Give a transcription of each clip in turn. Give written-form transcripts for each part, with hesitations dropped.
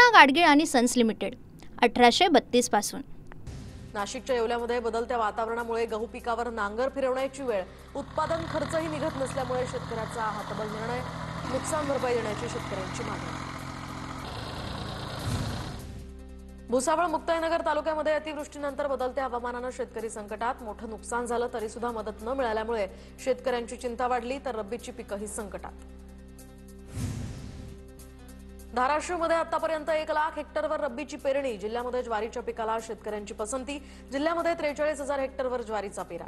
कृष्णा गाडगीळ आणि sons limited 1832 पासून। नाशिकच्या येवल्यामध्ये बदलत्या वातावरणामुळे गहू पिकावर नांगर फिरवण्याची वेळ, उत्पादन खर्चही निघत नसल्यामुळे शेतकऱ्याचा हातबल निर्णय, नुकसान भरपाई देण्याची शेतकऱ्यांची मागणी। भुसावळ मुक्ताईनगर तालुक्यामध्ये अतिवृष्टीनंतर बदलत्या हवामानाने शेतकरी संकटात। मोठं नुकसान झालं तरी सुद्धा मदत न मिळाल्यामुळे शेतकऱ्यांची चिंता वाढली, तर रब्बीची पिकंही संकटात। धाराशिवमध्ये आतापर्यंत 1 लाख हेक्टरवर रब्बीची पेरणी, जिल्ह्यामध्ये ज्वारीच्या पिकाला शेतकऱ्यांची पसंती, जिल्ह्यामध्ये 43,000 हेक्टरवर ज्वारीचा पेरा।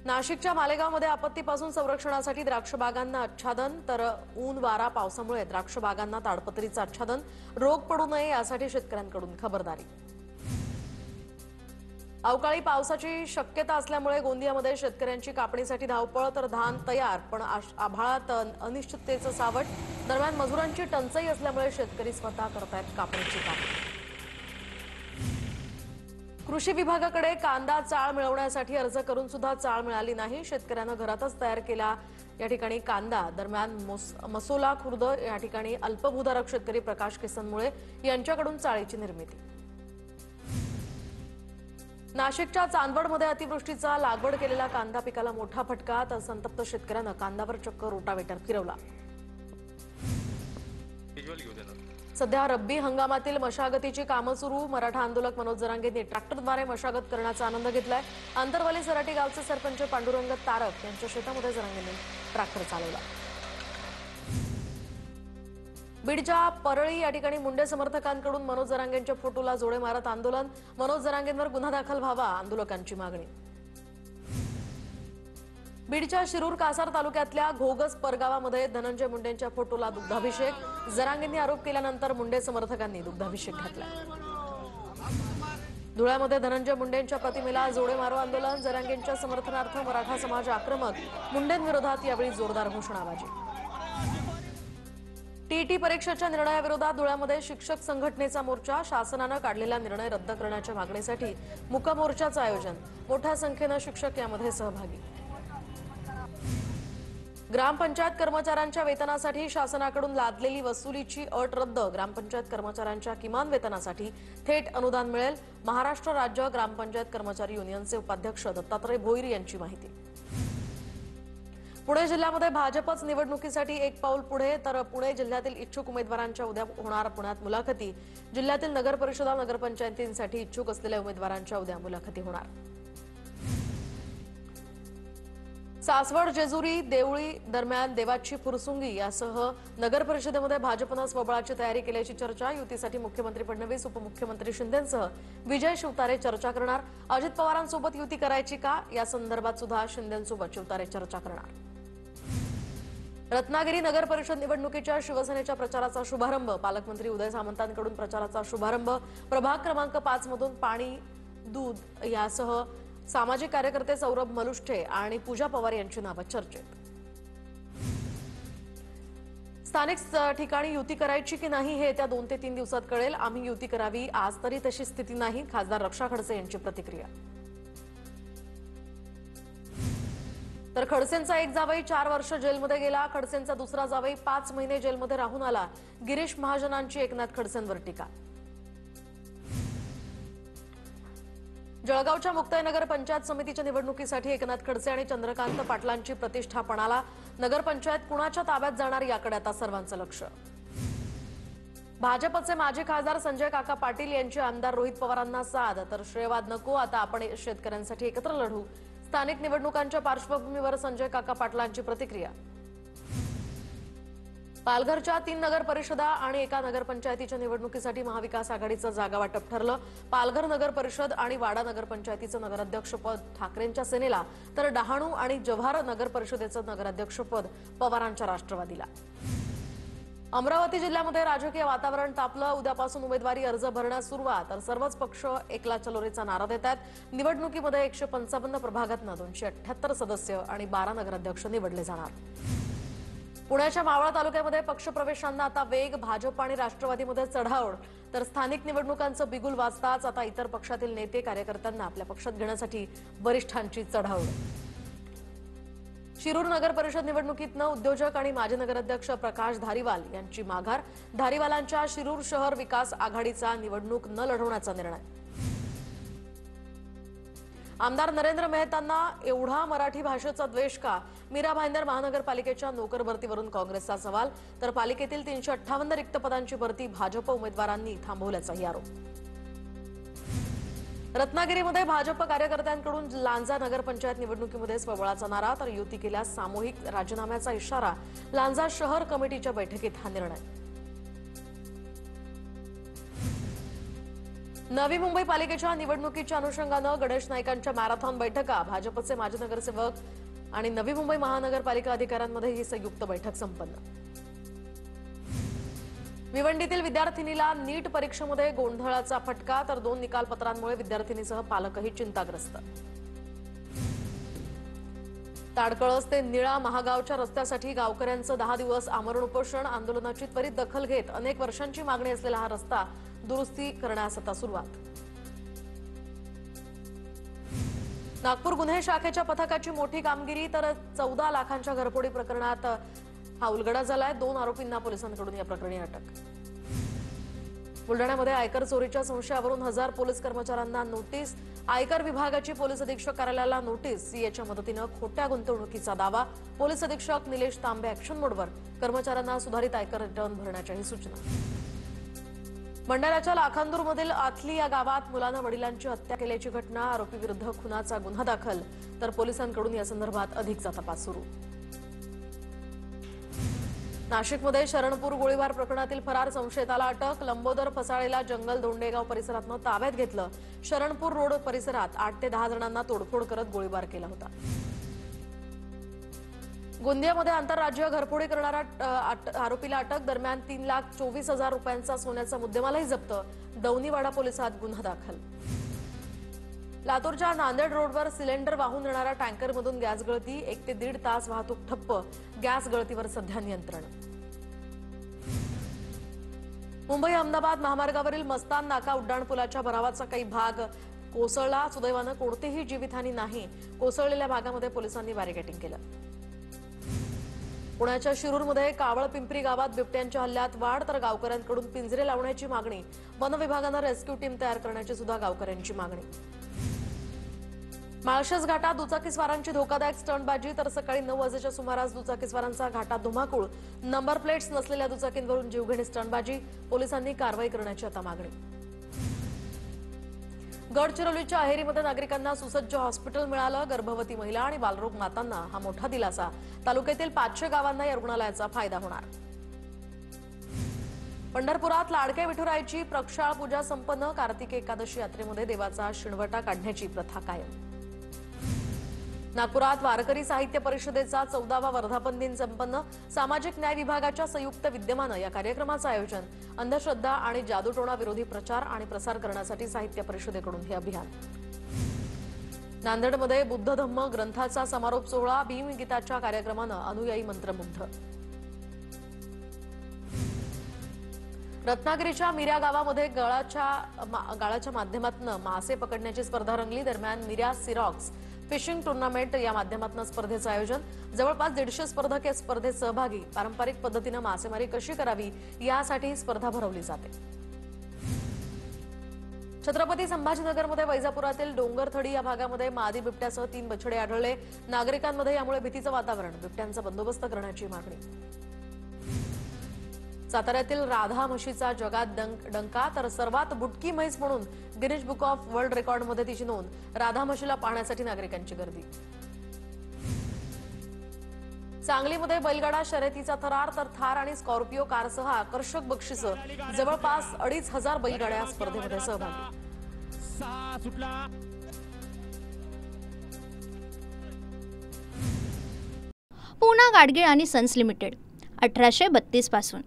नाशिकच्या मालेगावमध्ये आपत्तीपासून संरक्षणासाठी द्राक्ष बागांना आच्छादन, तर ऊन वारा पावसामुळे द्राक्ष बागांना ताडपत्रीचं आच्छादन, रोग पडू नये यासाठी शेतकऱ्यांकडून खबरदारी। अवकाळी पावसाची शक्यता असल्यामुळे गोंदियामध्ये शेतकऱ्यांची कापणीसाठी धावपळ, तर धान तयार पण आभाळात अनिश्चिततेचं सावट। दरम्यान मजुरांची टंचाई असल्यामुळे शेतकरी स्वतः करतायत कापणीची कामे। कृषी विभागाकडे कांदा चाळ मिळवण्यासाठी अर्ज करून सुद्धा चाळ मिळाली नाही, शेतकऱ्यांना घरातच तयार केला या ठिकाणी कांदा। दरम्यान मसोला खुर्द या ठिकाणी अल्पभूधारक शेतकरी प्रकाश किसनमुळे यांच्याकडून चाळीची निर्मिती। नाशिकच्या चांदवडमध्ये अतिवृष्टीचा लागवड केलेल्या कांदा पिकाला मोठा फटका, तर संतप्त शेतकऱ्यानं कांद्यावर चक्क रोटावेटर फिरवला। सध्या रब्बी हंगामातील मशागतीची कामं सुरू, मराठा आंदोलक मनोज जरांगेंनी ट्रॅक्टरद्वारे मशागत करण्याचा आनंद घेतलाय। आंतरवाली सराटी गावचे सरपंच पांडुरंग तारक यांच्या शेतामध्ये जरांगेंनी ट्रॅक्टर चालवला। बीडच्या परळी या ठिकाणी मुंडे समर्थकांकडून मनोज जरांगेंच्या फोटोला जोडे मारत आंदोलन, मनोज जरांगेंवर गुन्हा दाखल व्हावा आंदोलकांची मागणी। बीडच्या शिरूर कासार तालुक्यातल्या घोगस परगावामध्ये धनंजय मुंडेंच्या फोटोला दुग्धाभिषेक, जरांगेंनी आरोप केल्यानंतर मुंडे समर्थकांनी दुग्धाभिषेक घातला। धुळ्यामध्ये धनंजय मुंडेंच्या प्रतिमेला जोडे मारो आंदोलन, जरांगेंच्या समर्थनार्थ मराठा समाज आक्रमक, मुंडेंविरोधात यावेळी जोरदार घोषणाबाजी। टीईटी परीक्षेच्या निर्णयाविरोधात धुळ्यामध्ये शिक्षक संघटनेचा मोर्चा, शासनानं काढलेला निर्णय रद्द करण्याच्या मागणीसाठी मुका मोर्चाचं आयोजन, मोठ्या संख्येनं शिक्षक यामध्ये सहभागी। ग्रामपंचायत कर्मचाऱ्यांच्या वेतनासाठी शासनाकडून लादलेली वसुलीची अट रद्द, ग्रामपंचायत कर्मचाऱ्यांच्या किमान वेतनासाठी थेट अनुदान मिळेल, महाराष्ट्र राज्य ग्रामपंचायत कर्मचारी युनियनचे उपाध्यक्ष दत्तात्रय भोईर यांची माहिती। पुणे जिल्ह्यामध्ये भाजपच निवडणुकीसाठी एक पाऊल पुढे, तर पुणे जिल्ह्यातील इच्छुक उमेदवारांच्या उद्या होणार पुण्यात मुलाखती, जिल्ह्यातील नगर परिषदा नगरपंचायतींसाठी इच्छुक असलेल्या उमेदवारांच्या उद्या मुलाखती होणार। सासवड जेजुरी देवळी दरम्यान देवाची फुरसुंगी यासह नगर परिषदेमध्ये भाजपनं स्वबळाची तयारी केल्याची चर्चा, युतीसाठी मुख्यमंत्री फडणवीस उपमुख्यमंत्री शिंदेंसह विजय शिवतारे चर्चा करणार, अजित पवारांसोबत युती करायची का या संदर्भात सुद्धा शिंदेंसोबत शिवतारे चर्चा करणार। रत्नागिरी नगर परिषद निवडणुकीच्या शिवसेनेच्या प्रचाराचा शुभारंभ, पालकमंत्री उदय सामंतांकडून प्रचाराचा शुभारंभ, प्रभाग क्रमांक 5 मधून पाणी दूध यासह सामाजिक कार्यकर्ते सौरभ मलुष्ठे आणि पूजा पवार यांची नावं चर्चेत। स्थानिक ठिकाणी युती करायची की नाही हे येत्या 2 ते 3 दिवसात कळेल, आम्ही युती करावी, आज तरी तशी स्थिती नाही, खासदार रक्षा खडसे यांची प्रतिक्रिया। तर खडसेंचा एक जावई 4 वर्ष जेलमध्ये गेला, खडसेंचा दुसरा जावई 5 महिने जेलमध्ये राहून आला, गिरीश महाजनांची एकनाथ खडसेंवर टीका। जळगावच्या मुक्ताईनगर पंचायत समितीच्या निवडणुकीसाठी एकनाथ खडसे आणि चंद्रकांत पाटलांची प्रतिष्ठा पणाला, नगरपंचायत कुणाच्या ताब्यात जाणार याकडे आता सर्वांचं लक्ष। भाजपचे माजी खासदार संजय काका पाटील यांची आमदार रोहित पवारांना साथ, तर श्रेयवाद नको, आता आपण शेतकऱ्यांसाठी एकत्र लढू, स्थानिक निवडणुकांच्या पार्श्वभूमीवर संजय काका पाटलांची प्रतिक्रिया। पालघरच्या 3 नगर परिषदा आणि एका नगरपंचायतीच्या निवडणुकीसाठी महाविकास आघाडीचं जागा वाटप ठरलं, पालघर नगर परिषद आणि वाडा नगरपंचायतीचं नगराध्यक्षपद ठाकरेंच्या सेनेला, तर डहाणू आणि जव्हार नगर परिषदेचं नगराध्यक्षपद पवारांच्या राष्ट्रवादीला। अमरावती जिल्ह्यामध्ये राजकीय वातावरण तापलं, उद्यापासून उमेदवारी अर्ज भरण्यास सुरुवात, तर सर्वच पक्ष एकला चलोरेचा नारा देतात। निवडणुकीमध्ये 155 प्रभागातनं 278 सदस्य आणि 12 नगराध्यक्ष निवडले जाणार। पुण्याच्या मावळ तालुक्यामध्ये पक्षप्रवेशांना आता वेग, भाजप आणि राष्ट्रवादीमध्ये चढाओढ, तर स्थानिक निवडणुकांचं बिगुल वाजताच आता इतर पक्षातील नेते कार्यकर्त्यांना आपल्या पक्षात घेण्यासाठी वरिष्ठांची चढाओढ। शिरूर नगर परिषद निवडणुकीत उद्योजक आणि माजी नगराध्यक्ष प्रकाश धारीवाल यांची माघार. धारीवालांच्या शिरूर शहर विकास आघाडीचा निवडणूक न लढवण्याचा निर्णय. आमदार नरेंद्र मेहतांना एवढा मराठी भाषेचा द्वेष का? मीरा भाईंदर महानगरपालिकेच्या नोकर भरतीवरून काँग्रेसचा सवाल. तर पालिकेतील 358 रिक्त पदांची भरती भाजप उमेदवारांनी थांबवल्याचाही आरोप. रत्नागिरीमध्ये भाजप कार्यकर्त्यांकडून लांजा नगरपंचायत निवडणुकीमध्ये स्वबळाचा नारा, तर युती केल्यास सामूहिक राजीनाम्याचा इशारा. लांजा शहर कमिटीच्या बैठकीत हा निर्णय. नवी मुंबई पालिकेच्या निवडणुकीच्या अनुषंगानं गणेश नाईकांच्या मॅरेथॉन बैठका. भाजपचे माजी नगरसेवक आणि नवी मुंबई महानगरपालिका अधिकाऱ्यांमध्ये ही संयुक्त बैठक संपन्न. भिवंडीतील विद्यार्थिनीला नीट परीक्षेमध्ये गोंधळाचा फटका, तर 2 निकालपत्रांमुळे विद्यार्थिनीसह पालकही चिंताग्रस्त. ताडकळस ते निळा महागावच्या रस्त्यासाठी गावकऱ्यांचं 10 दिवस आमरण उपोषण. आंदोलनाची त्वरित दखल घेत अनेक वर्षांची मागणी असलेला हा रस्ता दुरुस्ती करण्यास आता सुरुवात. नागपूर गुन्हे शाखेच्या पथकाची मोठी कामगिरी, तर 14 लाखांच्या घरफोडी प्रकरणात हा उलगडा झालाय. 2 आरोपींना पोलिसांकडून या प्रकरणी अटक. बुलढाण्यामध्ये आयकर चोरीच्या संशयावरून 1000 पोलीस कर्मचाऱ्यांना नोटीस. आयकर विभागाची पोलीस अधीक्षक कार्यालयाला नोटीस. सीएच्या मदतीनं खोट्या गुंतवणुकीचा दावा. पोलीस अधीक्षक निलेश तांबे ऍक्शन मोडवर. कर्मचाऱ्यांना सुधारित आयकर रिटर्न भरण्याच्याही सूचना. भंडाऱ्याच्या लाखांदूरमधील आथली या गावात मुलानं वडिलांची हत्या केल्याची घटना. आरोपीविरुद्ध खुनाचा गुन्हा दाखल, तर पोलिसांकडून या संदर्भात अधिकचा तपास सुरू. नाशिकमध्ये शरणपूर गोळीबार प्रकरणातील फरार संशयिताला अटक. लंबोदर फसाळेला जंगल दोंडेगाव परिसरातनं ताब्यात घेतलं. शरणपूर रोड परिसरात 8 ते 10 जणांना तोडफोड करत गोळीबार केला होता. गोंदियामध्ये आंतरराज्यीय घरफोडी करणाऱ्या आरोपीला अटक. दरम्यान 3,24,000 रुपयांचा सोन्याचा मुद्देमालही जप्त. दौनीवाडा पोलिसात गुन्हा दाखल. लातूरच्या नांदेड रोडवर सिलेंडर वाहून नेणाऱ्या टँकरमधून गॅस गळती. 1 ते 1.5 तास वाहतूक ठप्प. गॅस गळतीवर सध्या नियंत्रण. मुंबई अहमदाबाद महामार्गावरील मस्तान नाका उड्डाणपुलाच्या भरावाचा काही भाग कोसळला. सुदैवानं कोणतीही जीवितहानी नाही. कोसळलेल्या भागामध्ये पोलिसांनी बॅरिकेडिंग केलं. पुण्याच्या शिरूरमध्ये कावळपिंपरी गावात बिबट्यांच्या हल्ल्यात वाढ, तर गावकऱ्यांकडून पिंजरे लावण्याची मागणी. वन विभागानं रेस्क्यू टीम तयार करण्याची सुद्धा गावकऱ्यांची मागणी. माळशेज घाटात दुचाकीस्वारांची धोकादायक स्टंटबाजी, तर सकाळी 9 वाजेच्या सुमारास दुचाकीस्वारांचा घाटात धुमाकूळ. नंबर प्लेट्स नसलेल्या दुचाकींवरून जीवघेणी स्टंटबाजी. पोलिसांनी कारवाई करण्याची आता मागणी. गडचिरोलीच्या अहेरीमध्ये नागरिकांना सुसज्ज हॉस्पिटल मिळालं. गर्भवती महिला आणि बालरोग मातांना हा मोठा दिलासा. तालुक्यातील 500 गावांना या रुग्णालयाचा फायदा होणार. पंढरपुरात लाडक्या विठुरायाची प्रक्षाळ पूजा संपन्न. कार्तिकी एकादशी यात्रेमध्ये देवाचा शिणवटा काढण्याची प्रथा कायम. नागपुरात वारकरी साहित्य परिषदेचा 14वा वर्धापन दिन संपन्न. सामाजिक न्याय विभागाच्या संयुक्त विद्यमानं या कार्यक्रमाचं आयोजन. अंधश्रद्धा आणि जादूटोणा विरोधी प्रचार आणि प्रसार करण्यासाठी साहित्य परिषदेकडून हे अभियान. नांदेडमध्ये बुद्ध धम्म ग्रंथाचा समारोप सोहळा. भीमगीताच्या कार्यक्रमानं अनुयायी मंत्रमुग्ध. रत्नागिरीच्या मिऱ्या गावामध्ये गाळाच्या माध्यमातून मासे पकडण्याची स्पर्धा रंगली. दरम्यान मिऱ्या सिरॉक्स फिशिंग टुर्नामेंट या माध्यमातून स्पर्धेचं आयोजन. जवळपास 150 स्पर्धक या स्पर्धेत सहभागी. पारंपरिक पद्धतीनं मासेमारी कशी करावी यासाठी ही स्पर्धा भरवली जाते. छत्रपती संभाजीनगरमध्ये वैजापुरातील डोंगरथडी या भागामध्ये मादी बिबट्यासह 3 बछडे आढळले. नागरिकांमध्ये यामुळे भीतीचं वातावरण. बिबट्यांचा बंदोबस्त करण्याची मागणी. साताऱ्यातील राधा म्हशीचा जगात डंका, तर सर्वात बुटकी म्हैस म्हणून गिनीज बुक ऑफ वर्ल्ड रेकॉर्डमध्ये तिची नोंद. राधा म्हशीला पाहण्यासाठी नागरिकांची गर्दी. सांगलीमध्ये बैलगाडा शर्यतीचा थरार, तर थार आणि स्कॉर्पिओ कारसह आकर्षक बक्षिसं. जवळपास 2,500 बैलगाड्या स्पर्धेमध्ये सहभागी. पूना गाडगीळ आणि सन्स लिमिटेड 1832 पासून